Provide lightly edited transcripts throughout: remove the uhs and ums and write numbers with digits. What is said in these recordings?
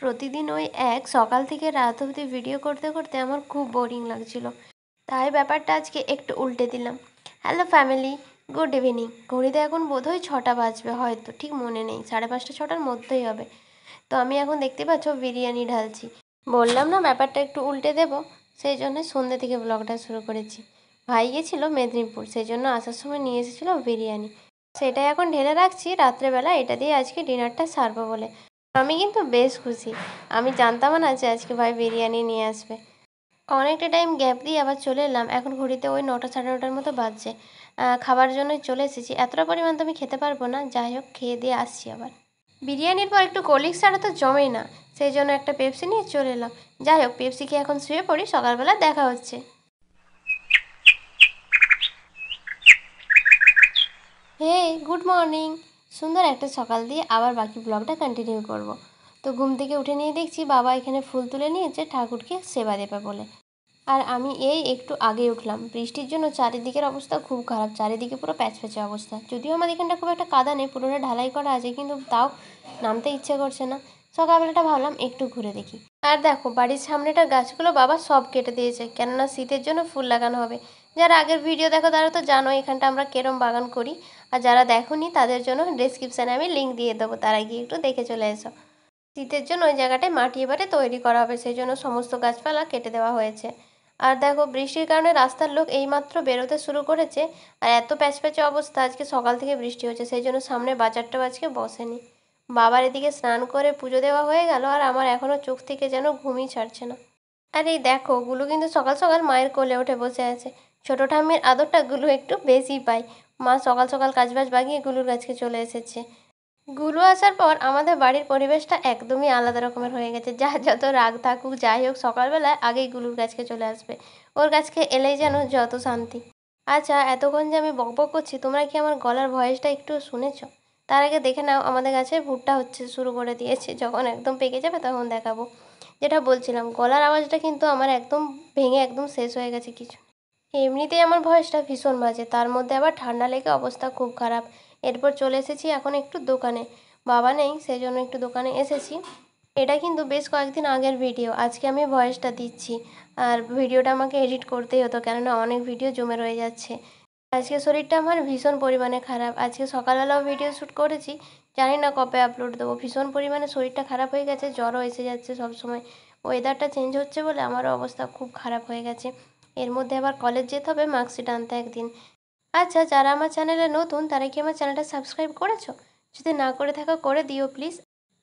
প্রতিদিন ওই এক সকাল থেকে রাত অবধি ভিডিও করতে করতে আমার খুব বোরিং লাগছিল। তাই ব্যাপারটা আজকে একটু উল্টে দিলাম। Hello family, good evening. ঘড়িতে এখন বোধহয় 6টা বাজবে, হয়তো ঠিক মনে নেই, 5:30 6টার মধ্যেই হবে। তো আমি এখন দেখতে পাচ্ছ বিরিয়ানি ঢালছি। বললাম না ব্যাপারটা একটু উল্টে দেব, সেই জন্য সন্ধ্যে থেকে ব্লগটা শুরু করেছি। ভাই গেছিলো মেদিনীপুর, সেই জন্য আসার সময় নিয়ে এসেছিলো বিরিয়ানি। সেটাই এখন ঢেলে রাখছি, রাত্রেবেলা এটা দিয়ে আজকে ডিনারটা সারবো বলে। আমি কিন্তু বেশ খুশি। আমি জানতাম না যে আজকে ভাই বিরিয়ানি নিয়ে আসবে। অনেকটা টাইম গ্যাপ দিয়ে আবার চলে এলাম। এখন ঘড়িতে ওই 9টা 9:30 মতো বাজছে। খাবার জন্যই চলে এসেছি। এতটা পরিমাণ তো আমি খেতে পারবো না, যাই হোক খেয়ে দিয়ে আসছি আবার। বিরিয়ানির পর একটু কোল্ড ড্রিঙ্কস ছাড়া তো জমেই না, সেই জন্য একটা পেপসি নিয়ে চলে এলাম। যাই হোক পেপসি খেয়ে এখন শুয়ে পড়ি, সকালবেলা দেখা হচ্ছে। হে, গুড মর্নিং। সুন্দর একটা সকাল দিয়ে আবার বাকি ব্লগটা কন্টিনিউ করব। তো ঘুম থেকে উঠে নিয়ে দেখছি বাবা এখানে ফুল তুলে নিয়েছে ঠাকুরকে সেবা দেবে বলে। আর আমি এই একটু আগে উঠলাম। বৃষ্টির জন্য চারিদিকের অবস্থা খুব খারাপ, চারিদিকে পুরো প্যাচপ্যাচে অবস্থা। যদিও আমার এখানটা খুব একটা কাদা নেই, পুরোটা ঢালাই করা আছে, কিন্তু তাও নামতে ইচ্ছে করছে না। সকালবেলাটা ভাবলাম একটু ঘুরে দেখি। আর দেখো বাড়ির সামনেটার গাছগুলো বাবা সব কেটে দিয়েছে, কেননা শীতের জন্য ফুল লাগানো হবে। যারা আগের ভিডিও দেখো তারা তো জানো এখানটা আমরা কেরম বাগান করি। আর যারা দেখোনি তাদের জন্য ডেসক্রিপশানে আমি লিঙ্ক দিয়ে দেবো, তারা গিয়ে একটু দেখে চলে এসো। শীতের জন্য ওই জায়গাটায় মাটি এবারে তৈরি করা হবে, সেই জন্য সমস্ত গাছপালা কেটে দেওয়া হয়েছে। আর দেখো বৃষ্টির কারণে রাস্তার লোক এইমাত্র বেরোতে শুরু করেছে। আর এত প্যাচপ্যাচে অবস্থা, আজকে সকাল থেকে বৃষ্টি হচ্ছে, সেই জন্য সামনে বাজারটাও আজকে বসেনি। বাবার এদিকে স্নান করে পুজো দেওয়া হয়ে গেল, আর আমার এখনও চোখ থেকে যেন ঘুমই ছাড়ছে না। আর এই দেখো গুলু কিন্তু সকাল সকাল মায়ের কোলে উঠে বসে আছে। ছোটো ঠাম্মির আদরটা গুলু একটু বেশি পায়। মা সকাল সকাল কাজবাজ বাগিয়ে গুলুর কাছে চলে এসেছে। গুলু আসার পর আমাদের বাড়ির পরিবেশটা একদমই আলাদা রকমের হয়ে গেছে। যা যত রাগ থাকুক যাই হোক সকালবেলায় আগেই গুলুর কাছকে চলে আসবে। ওর কাছকে এলেই যেন যত শান্তি। আচ্ছা, এতক্ষণ যে আমি বকবক করছি, তোমরা কি আমার গলার ভয়েসটা একটু শুনেছো? তার আগে দেখে নাও আমাদের কাছে ভুট্টা হচ্ছে, শুরু করে দিয়েছে। যখন একদম পেকে যাবে তখন দেখাবো। যেটা বলছিলাম, গলার আওয়াজটা কিন্তু আমার একদম ভেঙে একদম শেষ হয়ে গেছে কিছু। এমনিতেই আমার ভয়েসটা ভীষণ বাজে, তার মধ্যে আবার ঠান্ডা লেগে অবস্থা খুব খারাপ। এরপর চলে এসেছি এখন একটু দোকানে। বাবা নেই, সেই জন্য একটু দোকানে এসেছি। এটা কিন্তু বেশ কয়েকদিন আগের ভিডিও, আজকে আমি ভয়েসটা দিচ্ছি। আর ভিডিওটা আমাকে এডিট করতেই হতো, কেননা অনেক ভিডিও জমে রয়ে যাচ্ছে। আজকে শরীরটা আমার ভীষণ পরিমাণে খারাপ। আজকে সকালবেলাও ভিডিও শ্যুট করেছি, জানি না কবে আপলোড দেবো। ভীষণ পরিমাণে শরীরটা খারাপ হয়ে গেছে, জ্বরও এসে যাচ্ছে সবসময়। ওয়েদারটা চেঞ্জ হচ্ছে বলে আমারও অবস্থা খুব খারাপ হয়ে গেছে। এর মধ্যে আবার কলেজ যেতে হবে মার্কশিট আনতে একদিন। আচ্ছা, যারা আমার চ্যানেলে নতুন তারা কি আমার চ্যানেলটা সাবস্ক্রাইব করেছো? যদি না করে থাকো করে দিও প্লিজ।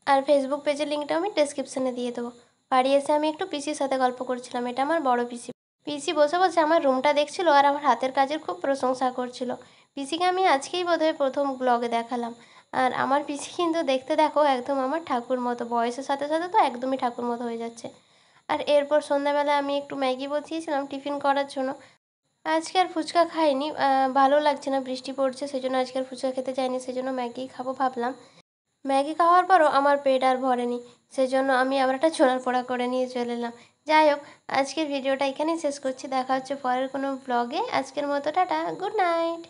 আর ফেসবুক পেজের লিঙ্কটা আমি ডেসক্রিপশানে দিয়ে দেবো। বাড়ি এসে আমি একটু পিসির সাথে গল্প করছিলাম, এটা আমার বড় পিসি। পিসি বসে বসে আমার রুমটা দেখছিল আর আমার হাতের কাজের খুব প্রশংসা করছিল। পিসিকে আমি আজকেই বোধহয় প্রথম ব্লগে দেখালাম। আর আমার পিসি কিন্তু দেখতে দেখো একদম আমার ঠাকুর মতো, বয়সের সাথে সাথে তো একদমই ঠাকুর মতো হয়ে যাচ্ছে। আর এরপর সন্ধ্যাবেলায় আমি একটু ম্যাগি বসিয়েছিলাম টিফিন করার জন্য। আজকে আর ফুচকা খাইনি, ভালো লাগছে না, বৃষ্টি পড়ছে, সেজন্য আজকে আর ফুচকা খেতে চাইনি, সেজন্য ম্যাগিই খাবো ভাবলাম। ম্যাগি খাওয়ার পরও আমার পেট আর ভরেনি, সেজন্য আমি আবার একটা ছোলার পোড়া করে নিয়ে চলে এলাম। যাই হোক, আজকের ভিডিওটা এখানেই শেষ করছি। দেখা হচ্ছে পরের কোনো ব্লগে। আজকের মতো টাটা, গুড নাইট।